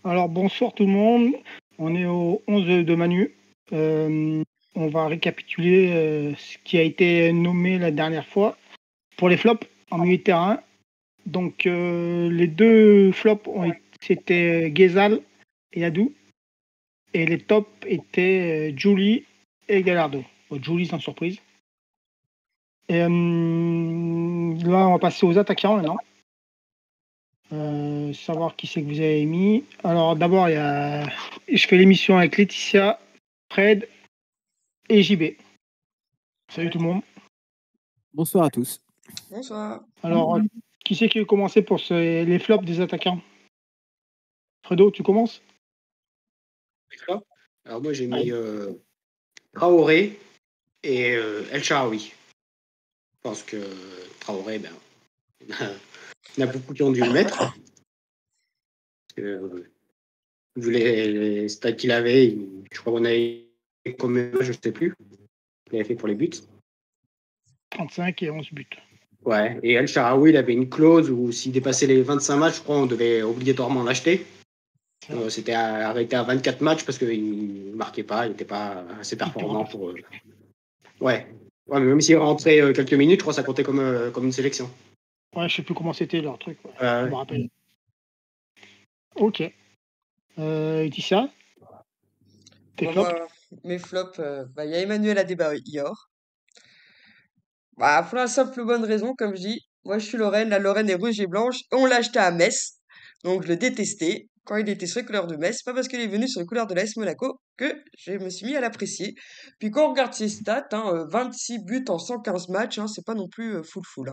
Alors bonsoir tout le monde, on est au 11 de Manu. On va récapituler ce qui a été nommé la dernière fois pour les flops en milieu de terrain. Donc les deux flops c'était Ghezal et Yadou. Et les tops étaient Julie et Gallardo. Bon, Julie sans surprise. Et là on va passer aux attaquants maintenant. Savoir qui c'est que vous avez mis. Alors d'abord, je fais l'émission avec Laetitia, Fred et JB. Salut tout le monde. Bonsoir à tous. Bonsoir. Alors, qui c'est qui veut commencer pour les flops des attaquants? Fredo, tu commences? Alors moi j'ai mis Traoré et El Shaarawy. Je pense que Traoré, il y en a beaucoup qui ont dû le mettre. Parce que, vu les stats qu'il avait, je crois qu'on avait combien, je ne sais plus. Il avait fait pour les buts. 35 et 11 buts. Ouais, et El Shaarawy, il avait une clause où s'il dépassait les 25 matchs, je crois on devait obligatoirement l'acheter. C'était arrêté à 24 matchs parce qu'il ne marquait pas, il n'était pas assez performant pour eux. Ouais, mais même s'il rentrait quelques minutes, je crois que ça comptait comme une sélection. Ouais, je sais plus comment c'était leur truc. Ouais. Je me rappelle. Ok. Laetitia, tes flops? Mes flops, il y a Emmanuel Adebayor. Pour la simple bonne raison, comme je dis, moi je suis Lorraine, la Lorraine est rouge et blanche, et on l'a acheté à Metz, donc je le détestais. Quand il était sur les couleurs de Metz, c'est pas parce qu'il est venu sur les couleurs de l'AS Monaco que je me suis mis à l'apprécier. Puis quand on regarde ses stats, 26 buts en 115 matchs, c'est pas non plus full.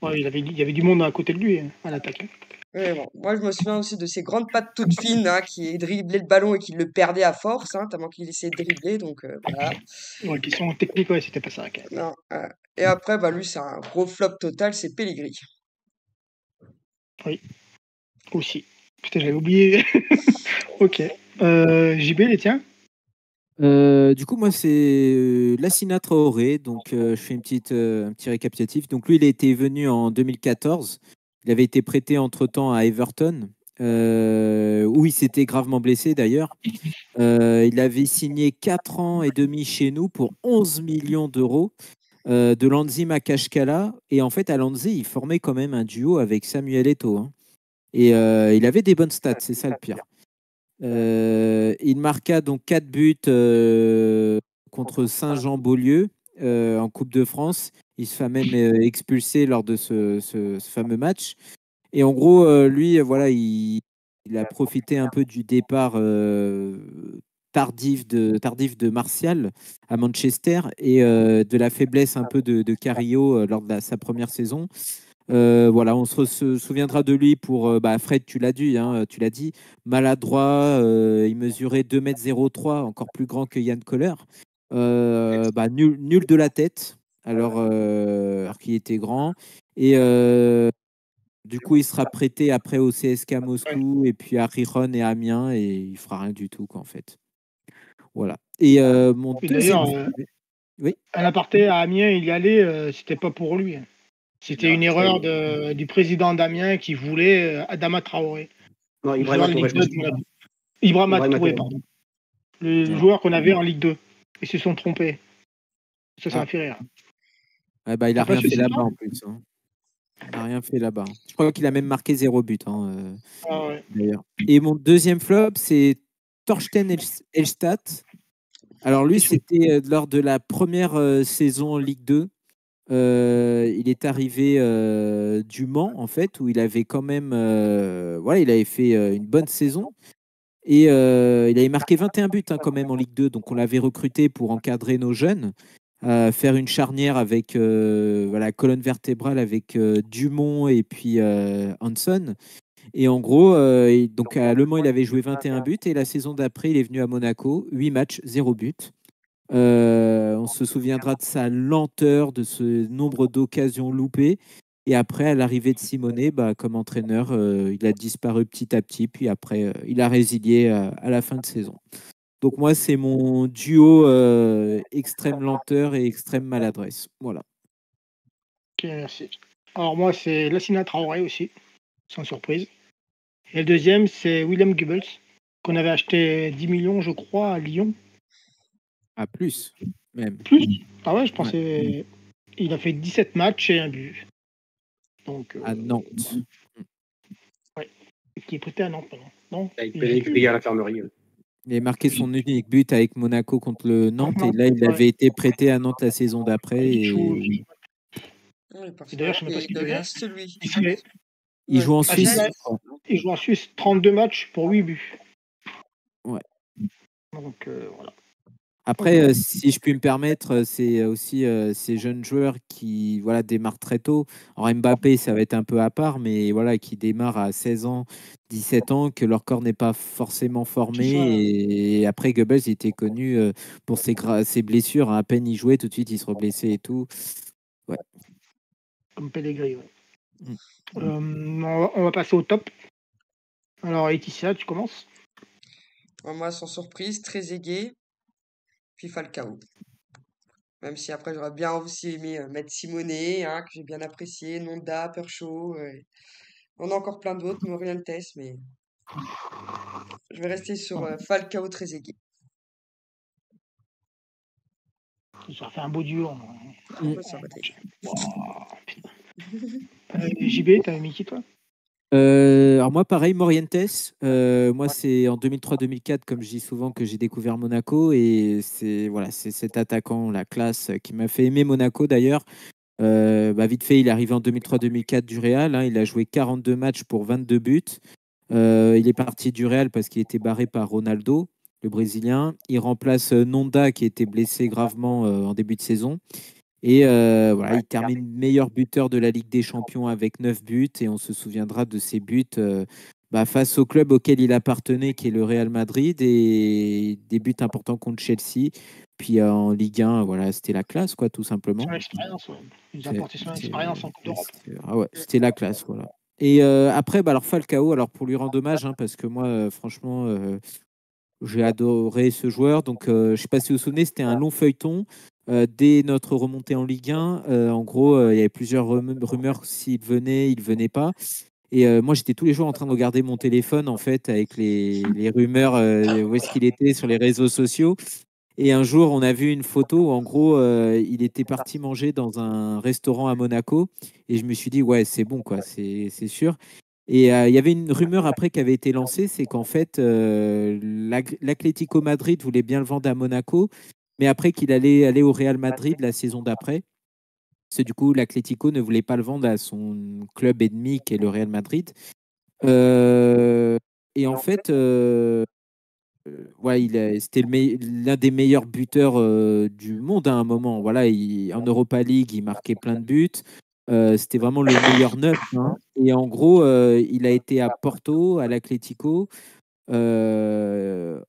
Ouais, il y avait du monde à côté de lui à l'attaque. Ouais, bon. Moi, je me souviens aussi de ses grandes pattes toutes fines, qui driblait le ballon et qui le perdait à force, tellement qu'il essayait de dribbler. Donc, voilà. Ouais, question technique, ouais, c'était pas ça. Okay. Non, et après, lui, c'est un gros flop total, c'est Pellegrini. Oui, aussi. Putain, j'avais oublié. Ok. JB, les tiens? Du coup, moi, c'est Lassina Traoré. Donc, je fais un petit récapitulatif. Donc, lui, il a été venu en 2014. Il avait été prêté entre-temps à Everton, où il s'était gravement blessé d'ailleurs. Il avait signé 4 ans et demi chez nous pour 11 millions d'euros de Lanzi Makashkala. Et en fait, à Lanzi, il formait quand même un duo avec Samuel Eto'o. Hein. Et il avait des bonnes stats, c'est ça le pire. Il marqua donc 4 buts contre Saint-Jean-Beaulieu en Coupe de France. Il se fait même expulser lors de ce fameux match. Et en gros, lui, voilà, il a profité un peu du départ tardif de Martial à Manchester et de la faiblesse un peu de Carrillo lors de sa première saison. Voilà, on se souviendra de lui pour Fred, tu l'as dit, maladroit, il mesurait 2,03 m, encore plus grand que Yann Koller. Nul de la tête, alors qu'il était grand. Et du coup, il sera prêté après au CSKA Moscou et puis à Riron et Amiens et il fera rien du tout, quoi, en fait. Voilà. Et mon deuxième. Oui. À l'aparté à Amiens, il y allait, c'était pas pour lui. C'était une erreur du président d'Amiens qui voulait Adama Traoré. Non, Ibrahima Touré, pardon. Le joueur qu'on avait en Ligue 2. Ils se sont trompés. Ça m'a fait rire. Il n'a rien fait là-bas en plus. Hein. Il n'a rien fait là-bas. Je crois qu'il a même marqué 0 but. D'ailleurs. Et mon deuxième flop, c'est Thorsten Elstadt. Alors lui, c'était lors de la première saison en Ligue 2. Il est arrivé du Mans, en fait, où il avait quand même il avait fait une bonne saison. Et il avait marqué 21 buts quand même en Ligue 2. Donc on l'avait recruté pour encadrer nos jeunes, faire une charnière avec colonne vertébrale avec Dumont et puis Hanson. Et en gros, donc à Le Mans, il avait joué 21 buts. Et la saison d'après, il est venu à Monaco, 8 matchs, 0 but. On se souviendra de sa lenteur, de ce nombre d'occasions loupées. Et après, à l'arrivée de Simonet, comme entraîneur, il a disparu petit à petit. Puis après, il a résilié à la fin de saison. Donc moi, c'est mon duo extrême lenteur et extrême maladresse. Voilà. Ok, merci. Alors moi, c'est Lassina Traoré aussi, sans surprise. Et le deuxième, c'est William Goebbels, qu'on avait acheté 10 millions, je crois, à Lyon. Ah, plus, même. Plus? Ah ouais, je pensais. Il a fait 17 matchs et un but. Donc, à Nantes. Ouais. Qui est prêté à Nantes maintenant. Non, Avec Pellegrini à l'infirmerie. Il a marqué son unique but avec Monaco contre le Nantes et là, il avait été prêté à Nantes la saison d'après. Il Et... joue. Et d'ailleurs, je ne sais pas ce qu'il devient. reste, lui. Il joue en Suisse. Il joue en Suisse, 32 matchs pour 8 buts. Ouais. Donc, voilà. Après, si je puis me permettre, c'est aussi ces jeunes joueurs qui démarrent très tôt. Alors Mbappé, ça va être un peu à part, mais voilà, qui démarrent à 16 ans, 17 ans, que leur corps n'est pas forcément formé. Et après, Goebbels, il était connu pour ses blessures. À peine il jouait, tout de suite, il se reblessait et tout. Ouais. Comme Pellegrini, ouais. On va passer au top. Alors, Laetitia, tu commences. Moi, sans surprise, Trezeguet, puis Falcao. Même si après, j'aurais bien aussi aimé mettre Simonet, que j'ai bien apprécié, Nonda, Perchaud. On a encore plein d'autres, Morientes, mais je vais rester sur Falcao, Trezeguet. Ça fait un beau duo. Ça va être. JB, t'avais mis qui, toi? Alors moi, pareil, Morientes. Moi, c'est en 2003-2004, comme je dis souvent, que j'ai découvert Monaco. Et c'est cet attaquant, la classe, qui m'a fait aimer Monaco d'ailleurs. Vite fait, il est arrivé en 2003-2004 du Real. Il a joué 42 matchs pour 22 buts. Il est parti du Real parce qu'il était barré par Ronaldo, le Brésilien. Il remplace Nonda, qui était blessé gravement en début de saison. Et il termine meilleur buteur de la Ligue des Champions avec 9 buts. Et on se souviendra de ses buts face au club auquel il appartenait, qui est le Real Madrid. Et des buts importants contre Chelsea. Puis en Ligue 1, c'était la classe, quoi, tout simplement. Son expérience, ouais. Il a apporté son expérience en Coupe d'Europe. Ah ouais, c'était la classe, voilà. Et après, alors Falcao, alors pour lui rendre hommage, parce que moi, franchement, j'ai adoré ce joueur. Donc, je ne sais pas si vous vous souvenez, c'était un long feuilleton. Dès notre remontée en Ligue 1, en gros, il y avait plusieurs rumeurs s'il venait, il ne venait pas. Et moi, j'étais tous les jours en train de regarder mon téléphone, en fait, avec les rumeurs, où est-ce qu'il était sur les réseaux sociaux. Et un jour, on a vu une photo où, en gros, il était parti manger dans un restaurant à Monaco. Et je me suis dit, ouais, c'est bon, quoi, c'est sûr. Et il y avait une rumeur après qui avait été lancée, c'est qu'en fait, l'Atlético Madrid voulait bien le vendre à Monaco, mais après qu'il allait aller au Real Madrid la saison d'après. Parce que du coup, l'Atlético ne voulait pas le vendre à son club ennemi, qui est le Real Madrid. Et en fait, c'était l'un des meilleurs buteurs du monde à un moment. Voilà, en Europa League, il marquait plein de buts. C'était vraiment le meilleur neuf. Et en gros, il a été à Porto, à l'Atlético. Comment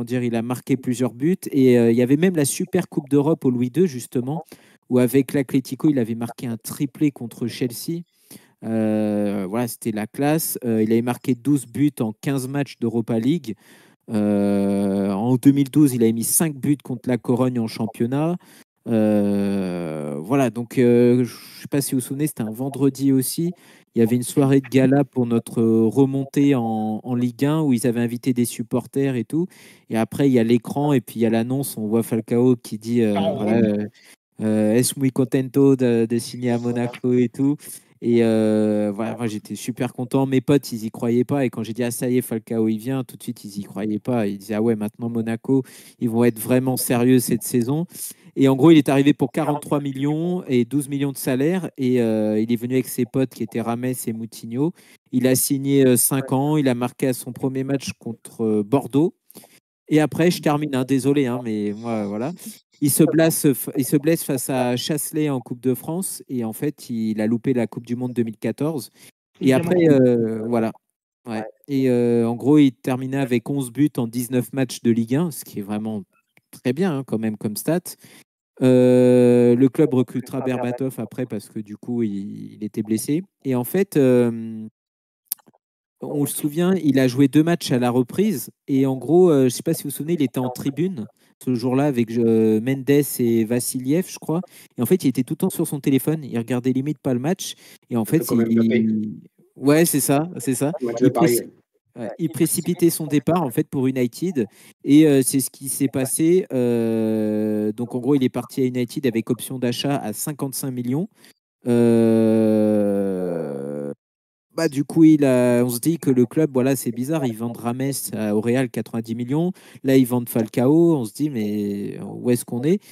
dire, il a marqué plusieurs buts. Et il y avait même la Super Coupe d'Europe au Louis II, justement, où avec l'Atlético, il avait marqué un triplé contre Chelsea. C'était la classe. Il avait marqué 12 buts en 15 matchs d'Europa League. En 2012, il a mis 5 buts contre la Corogne en championnat. Donc je ne sais pas si vous vous souvenez, c'était un vendredi aussi. Il y avait une soirée de gala pour notre remontée en Ligue 1 où ils avaient invité des supporters et tout. Et après, il y a l'écran et puis il y a l'annonce. On voit Falcao qui dit Es muy contento de signer à Monaco et tout. Et moi j'étais super content. Mes potes, ils y croyaient pas. Et quand j'ai dit, ah ça y est, Falcao, il vient, tout de suite, ils y croyaient pas. Ils disaient, ah ouais, maintenant Monaco, ils vont être vraiment sérieux cette saison. Et en gros, il est arrivé pour 43 millions et 12 millions de salaire. Et il est venu avec ses potes qui étaient Rames et Moutinho. Il a signé 5 ans. Il a marqué à son premier match contre Bordeaux. Et après, je termine, désolé, mais moi, voilà. Il se blesse face à Chasselet en Coupe de France. Et en fait, il a loupé la Coupe du Monde 2014. Et après, voilà. Ouais. Et en gros, il terminait avec 11 buts en 19 matchs de Ligue 1, ce qui est vraiment très bien quand même comme stat. Le club recrutera Berbatov après parce que du coup, il était blessé. Et en fait, on se souvient, il a joué 2 matchs à la reprise. Et en gros, je ne sais pas si vous vous souvenez, il était en tribune ce jour-là avec Mendes et Vassiliev, je crois. Et en fait, il était tout le temps sur son téléphone. Il regardait limite pas le match. Et en fait, Ouais, c'est ça, c'est ça. Match de Paris. Il précipitait son départ en fait pour United et c'est ce qui s'est passé. Donc en gros, il est parti à United avec option d'achat à 55 millions. Du coup, on se dit que le club, voilà, c'est bizarre. Ils vendent Rames au Real 90 millions. Là, ils vendent Falcao. On se dit, mais où est-ce qu'on est?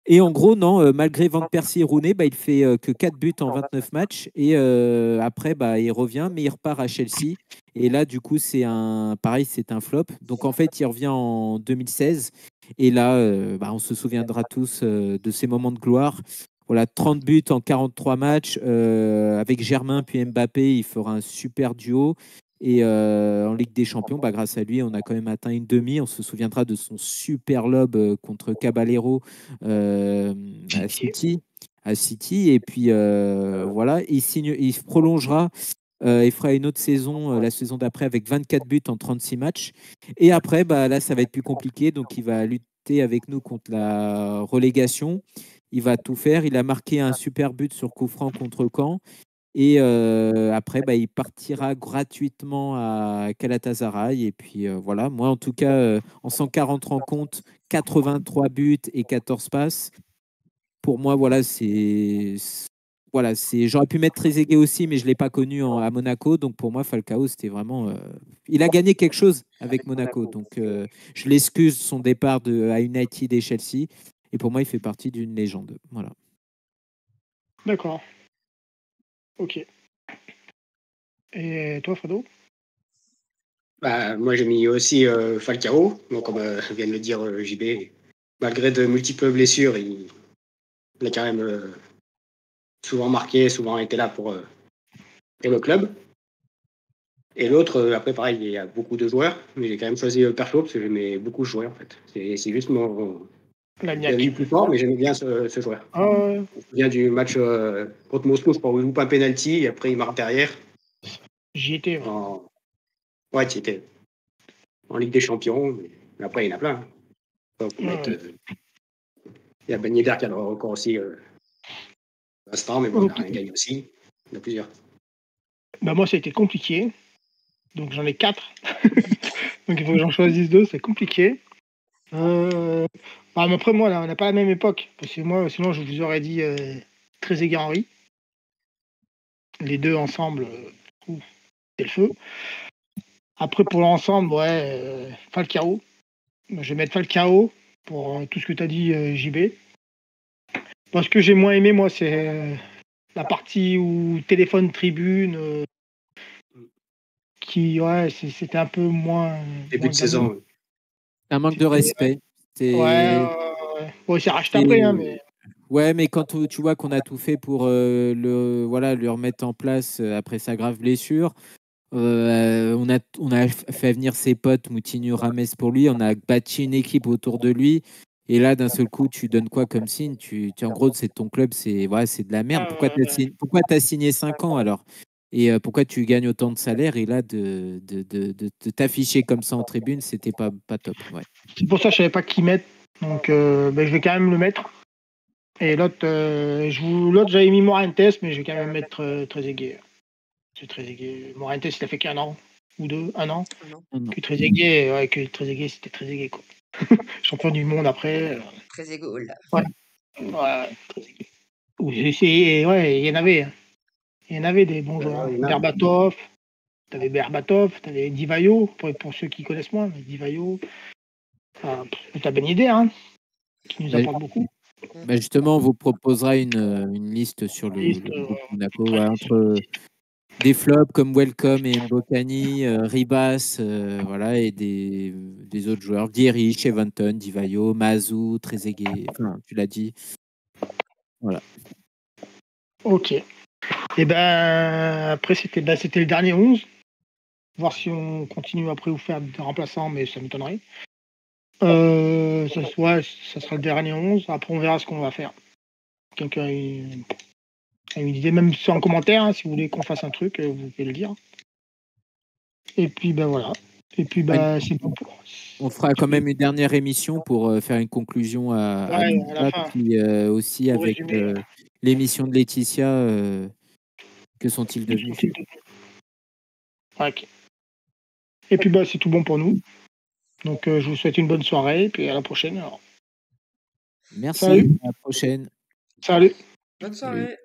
Et en gros, non, malgré Van Persie et Rooney, il fait que 4 buts en 29 matchs. Et après, il revient, mais il repart à Chelsea. Et là, du coup, pareil, c'est un flop. Donc, en fait, il revient en 2016. Et là, on se souviendra tous de ces moments de gloire. Voilà, 30 buts en 43 matchs. Avec Germain puis Mbappé, il fera un super duo. Et en Ligue des Champions, grâce à lui, on a quand même atteint une demi. On se souviendra de son super lob contre Caballero à City. Et puis voilà, il prolongera. Il fera une autre saison, la saison d'après, avec 24 buts en 36 matchs. Et après, là, ça va être plus compliqué. Donc, il va lutter avec nous contre la relégation. Il va tout faire. Il a marqué un super but sur coup franc contre Caen. Et après, il partira gratuitement à Galatasaray. Et puis voilà, moi en tout cas, en 140 rencontres, 83 buts et 14 passes. Pour moi, voilà, j'aurais pu mettre Trezeguet aussi, mais je ne l'ai pas connu à Monaco. Donc pour moi, Falcao, c'était vraiment. Il a gagné quelque chose avec Monaco. Donc je l'excuse son départ à United et Chelsea. Et pour moi, il fait partie d'une légende. Voilà. D'accord. Ok. Et toi, Fredo? Moi, j'ai mis aussi Falcao. Donc, comme vient de le dire JB, malgré de multiples blessures, il a quand même souvent marqué, souvent été là pour le club. Et l'autre, après, pareil, il y a beaucoup de joueurs, mais j'ai quand même choisi Percho parce que j'aimais beaucoup jouer en fait. C'est juste mon avis plus fort, mais j'aimais bien ce joueur. Je me souviens du match contre Moscou, je crois, où il loupe un penalty et après il marque derrière. J'y étais. Ouais, tu étais en Ligue des Champions, mais après il y en a plein. Il y a Ben Yedder qui a le record aussi l'instant, mais bon, il n'a rien gagné aussi. Il y en a plusieurs. Moi, ça a été compliqué. Donc j'en ai 4. Donc il faut que j'en choisisse 2, c'est compliqué. Après moi, là, on n'a pas la même époque. Parce que moi, sinon, je vous aurais dit Trezeguet Henry. Les deux ensemble, c'est le feu. Après, pour l'ensemble, Falcao. Je vais mettre Falcao pour tout ce que tu as dit, JB. Parce que j'ai moins aimé, moi, c'est la partie où téléphone tribune. C'était un peu moins. Début de saison. Un manque de respect. Bon, il s'est racheté après, hein, mais. Ouais, mais quand tu vois qu'on a tout fait pour le remettre en place après sa grave blessure, on a fait venir ses potes, Moutinho, Rames pour lui, on a bâti une équipe autour de lui. Et là, d'un seul coup, tu donnes quoi comme signe? En gros, c'est ton club, c'est de la merde. Pourquoi tu as signé 5 ans alors? Et pourquoi tu gagnes autant de salaire? Et là, de t'afficher comme ça en tribune, c'était pas top. Ouais. C'est pour ça que je savais pas qui mettre. Donc, je vais quand même le mettre. Et l'autre, j'avais mis Morantes, mais je vais quand même mettre Trezeguet. C'est Trezeguet. Morantes, il a fait qu'un an ou deux, un an. Que Trezeguet, c'était Trezeguet, quoi. Champion du monde après. Trezeguet. Trezeguet. Il y en avait. Hein. Il y en avait des bons joueurs. Berbatov. T'avais Divayo, pour ceux qui connaissent moins, mais Divayo. T'as Ben Yedder, hein, qui nous apporte beaucoup. Justement, on vous proposera une liste sur le groupe Monaco entre des flops comme Welcome et Mbokani, Ribas, et des autres joueurs, Dierich, Evanton, Divayo, Mazou, Trezeguet, tu l'as dit. Voilà. Ok. Et après, c'était le dernier 11. Voir si on continue après ou faire des remplaçants, mais ça m'étonnerait. Ça sera le dernier 11. Après, on verra ce qu'on va faire. Quelqu'un a une idée, même sur un commentaire, hein, si vous voulez qu'on fasse un truc, vous pouvez le dire. Et puis, voilà. Et puis, c'est bon. On fera quand même une dernière émission pour faire une conclusion à la fin. Puis aussi pour avec l'émission de Laetitia, que sont-ils devenus? Ok. Et puis c'est tout bon pour nous. Donc je vous souhaite une bonne soirée et puis à la prochaine. Alors. Merci. Salut. À la prochaine. Salut. Bonne soirée.